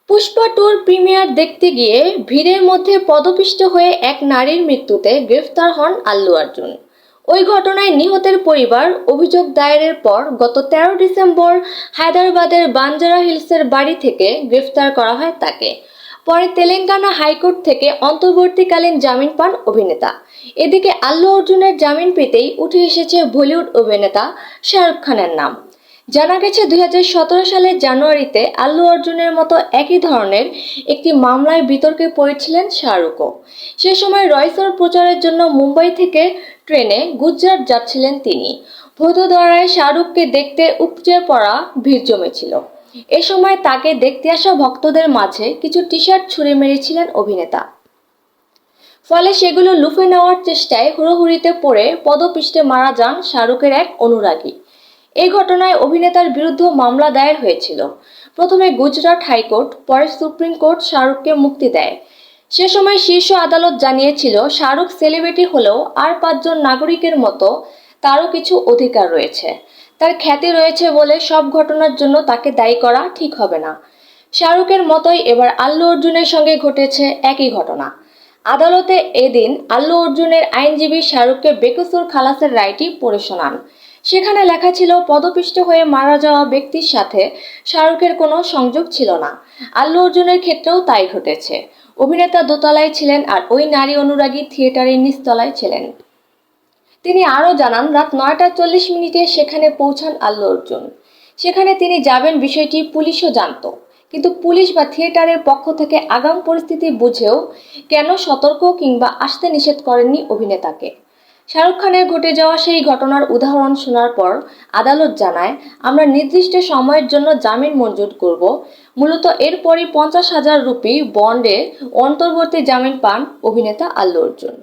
পুষ্পা টুর premier দেখতে গিয়ে ভিড়ের মধ্যে পদপিষ্ট হয়ে এক নারীর মৃত্যুতে গ্রেফতার হন আল্লু অর্জুন। ওই ঘটনায় নিহতের পরিবার অভিযোগ দায়েরের পর গত 13 ডিসেম্বর হায়দ্রাবাদের বাঞ্জারা হিলসের বাড়ি থেকে গ্রেফতার করা হয় তাকে। পরে তেলেঙ্গানা হাইকোর্ট থেকে অন্তর্বর্তীকালীন জামিন পান অভিনেতা। এদিকে আল্লু অর্জুনের জামিন পেতেই উঠে এসেছে বলিউড অভিনেতা শাহরুখ খানের নাম। জানা গেছে 2017 সালের জানুয়ারিতে আল্লু অর্জুনের মতো একই ধরনের একটি মামলায় বিতর্কে পড়েছিলেন শাহরুখও। সে সময় রয়সর প্রচারের জন্য মুম্বাই থেকে ট্রেনে গুজরাট যাচ্ছিলেন তিনি। ভোটদ্বারায় শাহরুখকে দেখতে উপচে পড়া ভিড় জমেছিল। এ সময় তাকে দেখতে আসা ভক্তদের মাঝে কিছু টি শার্ট ছুঁড়ে মেরেছিলেন অভিনেতা। ফলে সেগুলো লুফে নেওয়ার চেষ্টায় হুড়োহুড়িতে পড়ে পদপিষ্টে মারা যান শাহরুখের এক অনুরাগী। এই ঘটনায় অভিনেতার বিরুদ্ধে মামলা দায়ের হয়েছিল। প্রথমে গুজরাট হাইকোর্ট, পরে সুপ্রিম কোর্ট শাহরুখকে মুক্তি দেয়। সে সময় শীর্ষ আদালত জানিয়েছিল শাহরুখ সেলিব্রিটি হলেও আর 5 জন নাগরিকের মতো তারও কিছু অধিকার রয়েছে। তার খ্যাতি রয়েছে বলে সব ঘটনার জন্য তাকে দায়ী করা ঠিক হবে না। শাহরুখের মতোই এবার আল্লু অর্জুনের সঙ্গে ঘটেছে একই ঘটনা। আদালতে এদিন আল্লু অর্জুনের আইনজীবী শাহরুখকে বেকসুর খালাসের রায়টি পড়ে শোনান। সেখানে লেখা ছিল পদপিষ্ট হয়ে মারা যাওয়া ব্যক্তির সাথে শাহরুখের কোনো সংযোগ ছিল না। আল্লু অর্জুনের ক্ষেত্রেও তাই ঘটেছে। অভিনেতা দোতলায় ছিলেন আর ওই নারী অনুরাগী থিয়েটারের নিচতলায় ছিলেন। তিনি আরও জানান, রাত 9টা 40 মিনিটে সেখানে পৌঁছান আল্লু অর্জুন। সেখানে তিনি যাবেন বিষয়টি পুলিশও জানত, কিন্তু পুলিশ বা থিয়েটারের পক্ষ থেকে আগাম পরিস্থিতি বুঝেও কেন সতর্ক কিংবা আসতে নিষেধ করেননি অভিনেতাকে। শাহরুখ খানের ঘটে যাওয়া সেই ঘটনার উদাহরণ শোনার পর আদালত জানায়, আমরা নির্দিষ্ট সময়ের জন্য জামিন মঞ্জুর করব। মূলত এরপরই 50,000 রুপি বন্ডে অন্তর্বর্তী জামিন পান অভিনেতা আল্লু অর্জুন।